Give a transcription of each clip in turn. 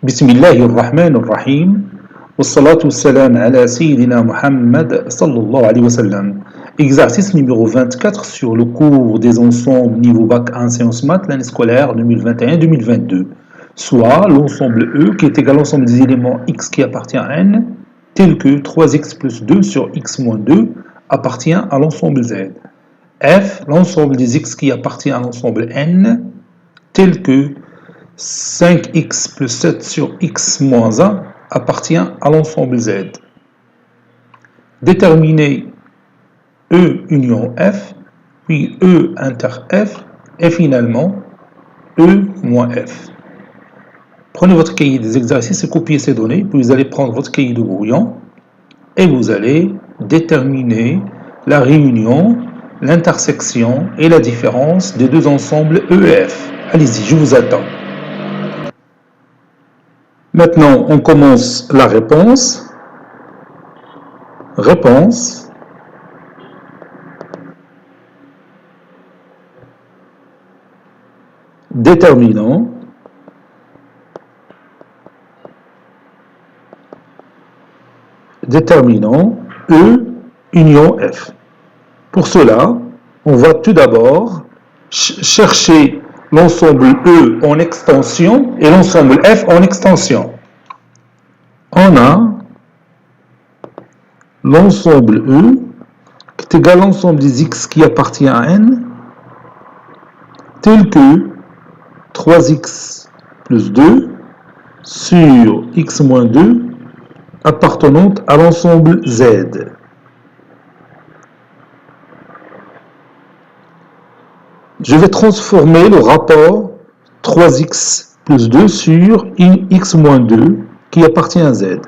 بسم الله الرحمن الرحيم والصلاة والسلام على سيدنا Muhammad sallallahu alayhi wa sallam. Exercice numéro 24 sur le cours des ensembles niveau bac 1 sciences maths l'année scolaire 2021-2022. Soit l'ensemble E qui est égal à l'ensemble des éléments x qui appartient à n, tel que 3x plus 2 sur x moins 2 appartient à l'ensemble Z. F, l'ensemble des x qui appartient à l'ensemble n, tel que 5x plus 7 sur x moins 1 appartient à l'ensemble Z. Déterminer E union F, puis E inter F, et finalement E moins F. Prenez votre cahier des exercices et copiez ces données, puis vous allez prendre votre cahier de brouillon et vous allez déterminer la réunion, l'intersection et la différence des deux ensembles E et F. Allez-y, je vous attends. Maintenant, on commence la réponse. Réponse. Déterminant. Déterminant E union F. Pour cela, on va tout d'abord chercher l'ensemble E en extension et l'ensemble F en extension. On a l'ensemble E qui est égal à l'ensemble des x qui appartient à n, tel que 3x plus 2 sur x moins 2 appartenant à l'ensemble Z. Je vais transformer le rapport 3x plus 2 sur x moins 2 qui appartient à Z.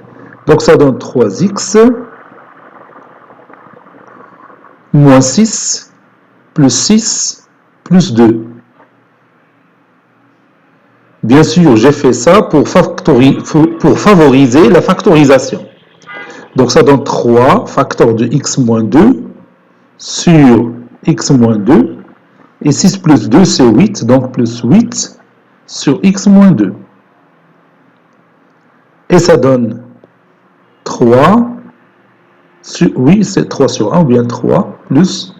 Donc ça donne 3x moins 6 plus 6 plus 2. Bien sûr, j'ai fait ça pour favoriser la factorisation. Donc ça donne 3 facteurs de x moins 2 sur x moins 2. Et 6 plus 2, c'est 8, donc plus 8 sur x moins 2. Et ça donne 3, oui, c'est 3 sur 1, ou bien 3, plus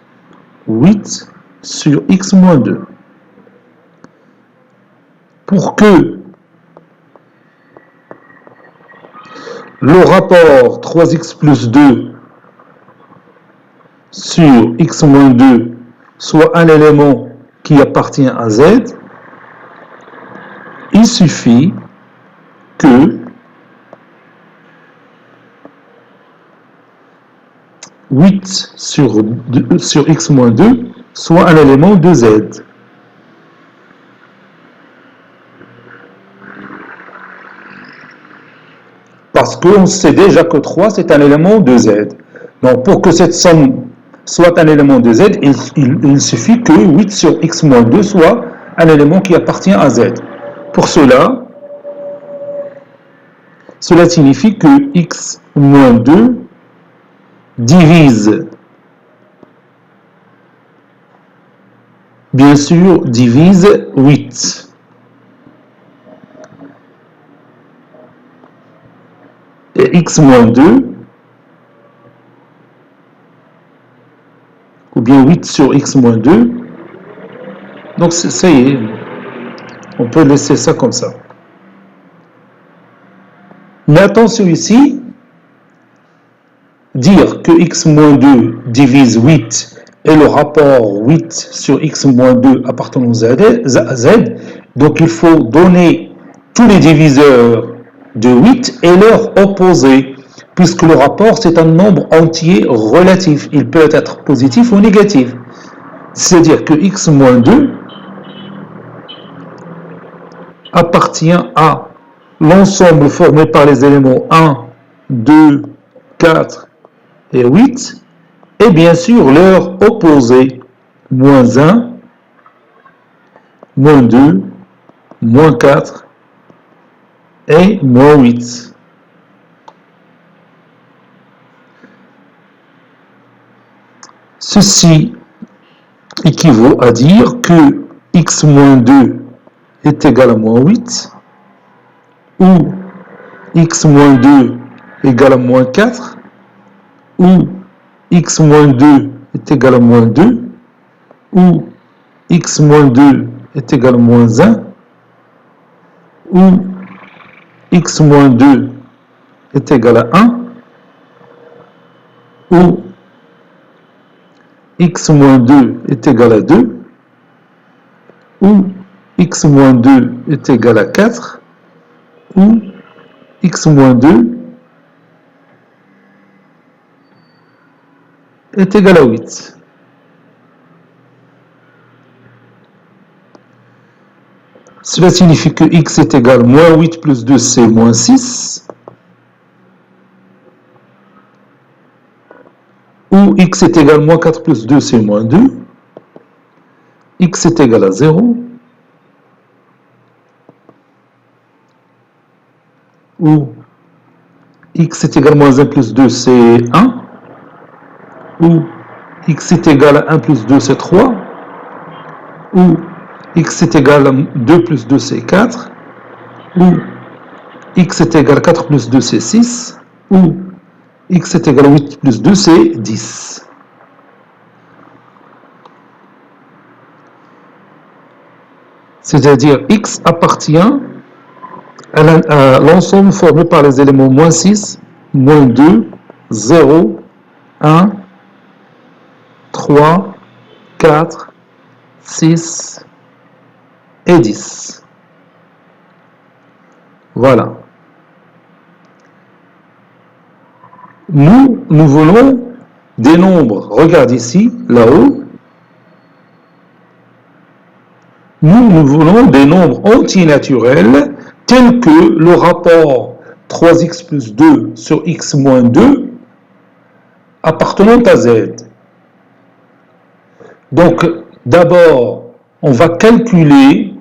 8 sur x moins 2. Pour que le rapport 3x plus 2 sur x moins 2 soit un élément qui appartient à Z, il suffit que 8 sur x moins 2 soit un élément de Z. Parce qu'on sait déjà que 3 c'est un élément de Z. Donc pour que cette somme soit un élément de Z, il suffit que 8 sur x moins 2 soit un élément qui appartient à Z. Pour cela signifie que x moins 2 divise, bien sûr, divise 8. Et x moins 2, ou bien 8 sur x moins 2, donc ça y est, on peut laisser ça comme ça. Mais attention ici, dire que x moins 2 divise 8 et le rapport 8 sur x moins 2 appartenant à Z, donc il faut donner tous les diviseurs de 8 et leur opposé, puisque le rapport c'est un nombre entier relatif, il peut être positif ou négatif. C'est-à-dire que x moins 2 appartient à l'ensemble formé par les éléments 1, 2, 4 et 8, et bien sûr leur opposé, moins 1, moins 2, moins 4 et moins 8. Ceci équivaut à dire que x moins 2 est égal à moins 8 où x moins 2 égale à moins 4, où x moins 2 est égal à moins 2, où x moins 2 est égal à moins 1, où x moins 2 est égal à 1, où x moins 2 est égal à 2, où x moins 2 est égal à 4, où x moins 2 est égal à 8. Cela signifie que x est égal à moins 8 plus 2, c'est moins 6. Ou x est égal à moins 4 plus 2, c'est moins 2. X est égal à 0. Ou x est égal à moins 1 plus 2, c'est 1. Ou x est égal à 1 plus 2, c'est 3. Ou x est égal à 2 plus 2, c'est 4. Ou x est égal à 4 plus 2, c'est 6. Ou x est égal à 8 plus 2, c'est 10. C'est-à-dire x appartient à l'ensemble formé par les éléments moins 6, moins 2, 0, 1, 3, 4, 6 et 10. Voilà. Nous voulons des nombres, regarde ici, là-haut. Nous voulons des nombres entiers naturels tels que le rapport 3x plus 2 sur x moins 2 appartenant à z. Donc, d'abord, on va calculer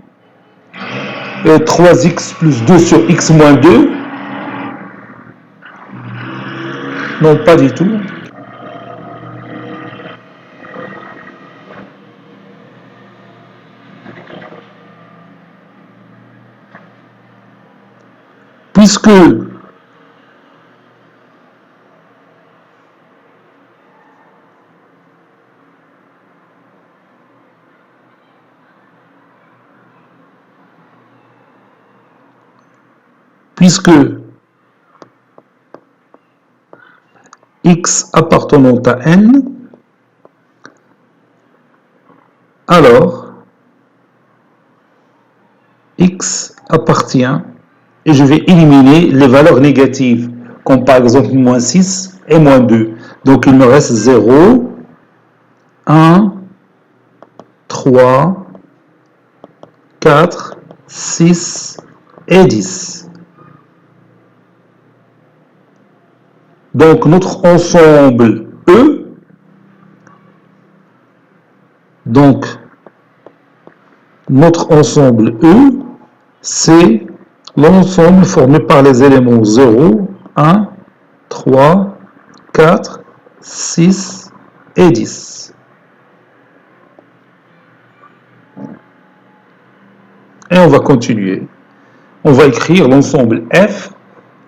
3x plus 2 sur x moins 2. Non, pas du tout. Puisque x appartenant à n, alors x appartient, et je vais éliminer les valeurs négatives, comme par exemple moins 6 et moins 2. Donc il me reste 0, 1, 3, 4, 6 et 10. Donc notre ensemble E, c'est l'ensemble formé par les éléments 0, 1, 3, 4, 6 et 10. Et on va continuer. On va écrire l'ensemble F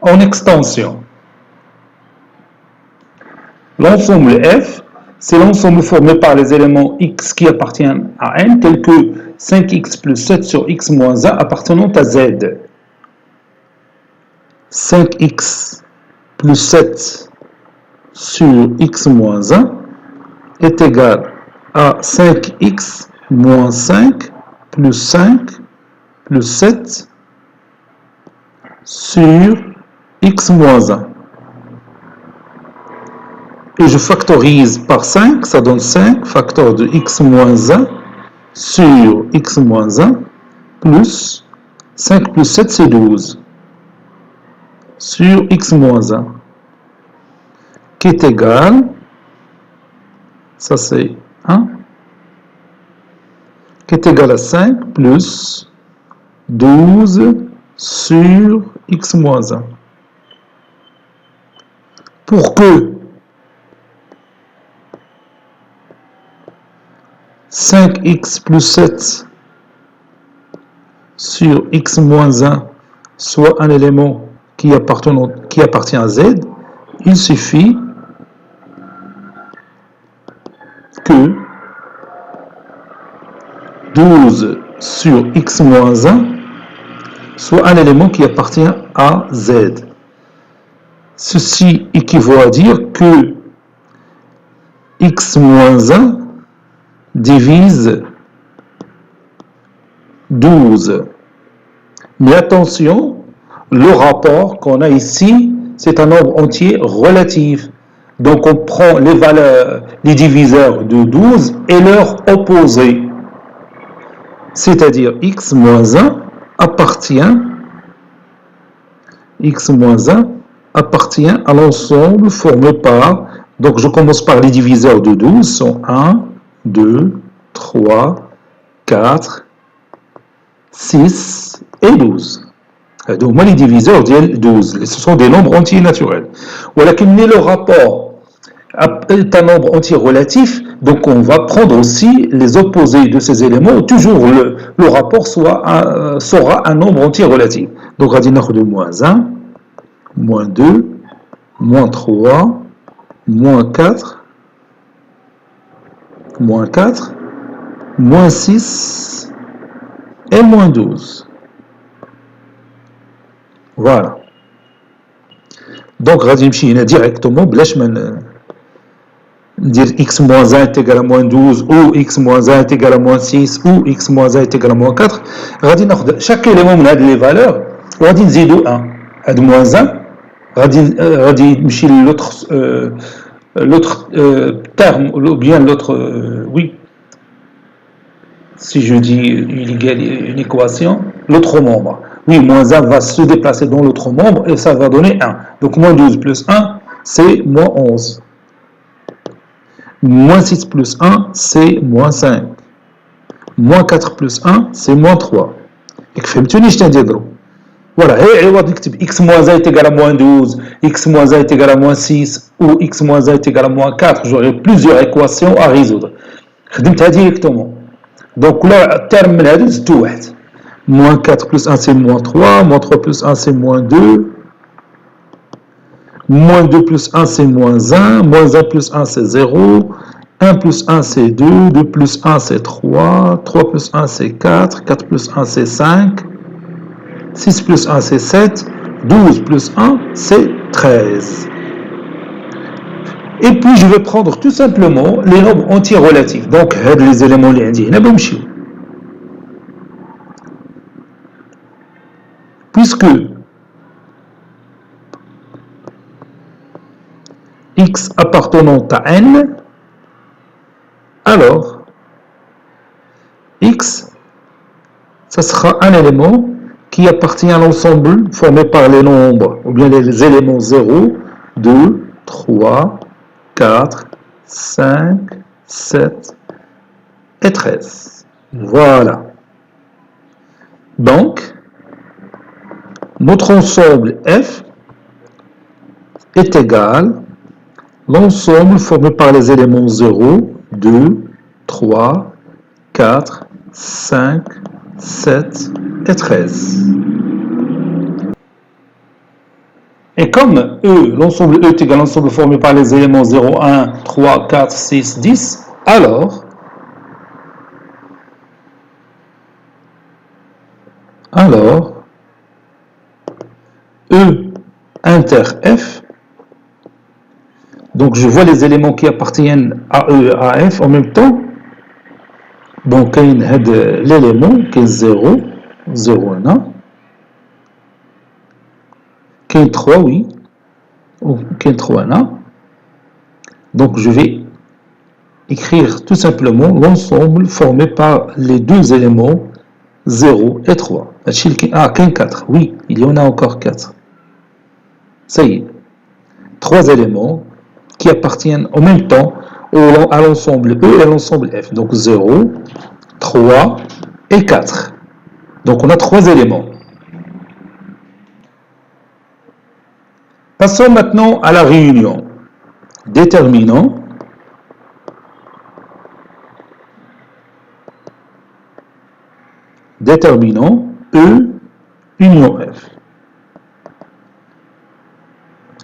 en extension. L'ensemble F, c'est l'ensemble formé par les éléments x qui appartiennent à n, tels que 5x plus 7 sur x moins 1 appartenant à z. 5x plus 7 sur x moins 1 est égal à 5x moins 5 plus 5 plus 7 sur x moins 1. Et je factorise par 5, ça donne 5, facteur de x moins 1 sur x moins 1 plus 5 plus 7, c'est 12 sur x moins 1 qui est égal, ça c'est 1, qui est égal à 5 plus 12 sur x moins 1. Pour que 5x plus 7 sur x moins 1 soit un élément qui appartient à Z, il suffit que 12 sur x moins 1 soit un élément qui appartient à Z. Ceci équivaut à dire que x moins 1 divise 12. Mais attention, le rapport qu'on a ici, c'est un nombre entier relatif. Donc on prend les valeurs, les diviseurs de 12 et leur opposé. C'est-à-dire x moins 1 appartient à l'ensemble formé par, donc je commence par les diviseurs de 12, sont 1, 2, 3, 4, 6 et 12. Donc, moi, les diviseurs de 12, ce sont des nombres entiers naturels. Voilà, mais le rapport est un nombre entier relatif, donc on va prendre aussi les opposés de ces éléments. Toujours le rapport sera un nombre entier relatif. Donc, on va dire de moins 1, moins 2, moins 3, moins 4, moins 6 et moins 12. Voilà. Donc, غادي نمشي هنا directement بلاش ما ندير x moins 1 est égal à moins 12 ou x moins 1 est égal à moins 6 ou x moins 1 est égal à moins 4. غادي ناخذ chaque élément من هذه les valeurs وغادي نزيدو 1. هاد moins 1 غادي نمشي l'autre terme ou bien l'autre oui. Si je dis une équation, l'autre membre. Oui, moins 1 va se déplacer dans l'autre membre et ça va donner 1. Donc, moins 12 plus 1, c'est moins 11. Moins 6 plus 1, c'est moins 5. Moins 4 plus 1, c'est moins 3. Et que فهمتوني اش تنديرو. Voilà, et عوض نكتب x moins 1 est égal à moins 12, x moins 1 est égal à moins 6, ou x moins 1 est égal à moins 4, j'aurai plusieurs équations à résoudre. خدمتها directement. Donc là, terme من هذا زدتو واحد. Moins 4 plus 1, c'est moins 3. Moins 3 plus 1, c'est moins 2. Moins 2 plus 1, c'est moins 1. Moins 1 plus 1, c'est 0. 1 plus 1, c'est 2. 2 plus 1, c'est 3. 3 plus 1, c'est 4. 4 plus 1, c'est 5. 6 plus 1, c'est 7. 12 plus 1, c'est 13. Et puis, je vais prendre tout simplement les nombres entiers relatifs. Donc, les éléments اللي عندي هنا بمشيو. Puisque x appartenant à n, alors x, ça sera un élément qui appartient à l'ensemble formé par les nombres, ou bien les éléments 0, 2, 3, 4, 5, 7 et 13. Voilà. Donc, notre ensemble F est égal à l'ensemble formé par les éléments 0, 2, 3, 4, 5, 7 et 13. Et comme E, l'ensemble E est égal à l'ensemble formé par les éléments 0, 1, 3, 4, 6, 10, alors E inter F, donc je vois les éléments qui appartiennent à E et à F en même temps. Donc l'élément qui est 0, 0 1, qui est 3, oui, ou qui est 3 1. Donc je vais écrire tout simplement l'ensemble formé par les deux éléments 0 et 3. Ah, 4, oui, il y en a encore 4. Ça y est. 3 éléments qui appartiennent en même temps à l'ensemble E et à l'ensemble F. Donc 0, 3 et 4. Donc on a 3 éléments. Passons maintenant à la réunion. Déterminant E union F.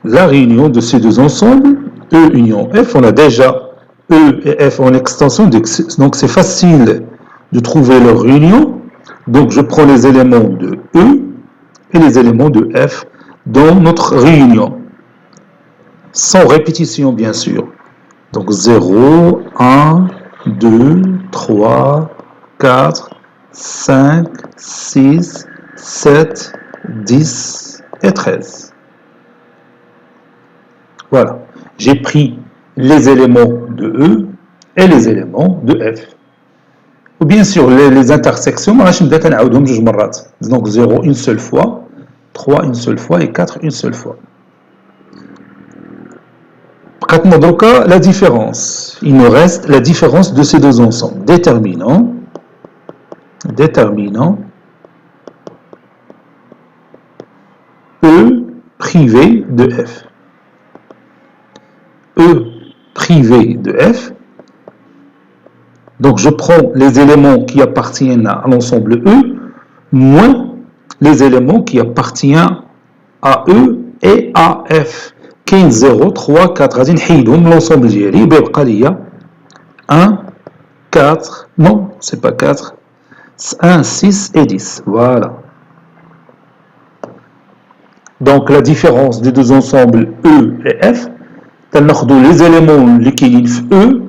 la réunion de ces deux ensembles, E union F, on a déjà E et F en extension, donc c'est facile de trouver leur réunion. Donc je prends les éléments de E et les éléments de F dans notre réunion, sans répétition bien sûr. Donc 0, 1, 2, 3, 4, 5, 6, 7, 10 et 13. Voilà, j'ai pris les éléments de E et les éléments de F. Ou bien sûr, les intersections, donc 0 une seule fois, 3 une seule fois et 4 une seule fois. La différence. Il nous reste la différence de ces deux ensembles. Déterminant E privé de F. E privé de F. Donc je prends les éléments qui appartiennent à l'ensemble E moins les éléments qui appartiennent à E et à F. 15, 0, 3, 4, غادي نحيدهم l'ensemble ديالي بيبقى ليا 1, 4, non, c'est pas 4, 1, 6 et 10, voilà. Donc la différence des deux ensembles E et F, تناخدو les éléments اللي كاينين في E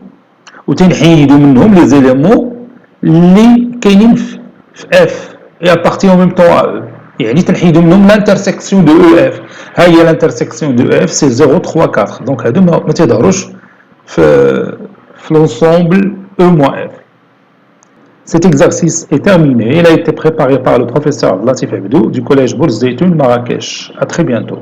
وتنحيدو منهم les éléments اللي كاينين في F et appartiennent en même temps à E. يعني تنحيدو منهم l'intersection de EF. ها هي l'intersection de EF, c'est 0, 3, 4. Donc هادو ما تيظهروش في l'ensemble E moins F. Cet exercice est terminé. Il a été préparé par le professeur Latif Abdou du collège Bourz Zeytoun Marrakech. À très bientôt.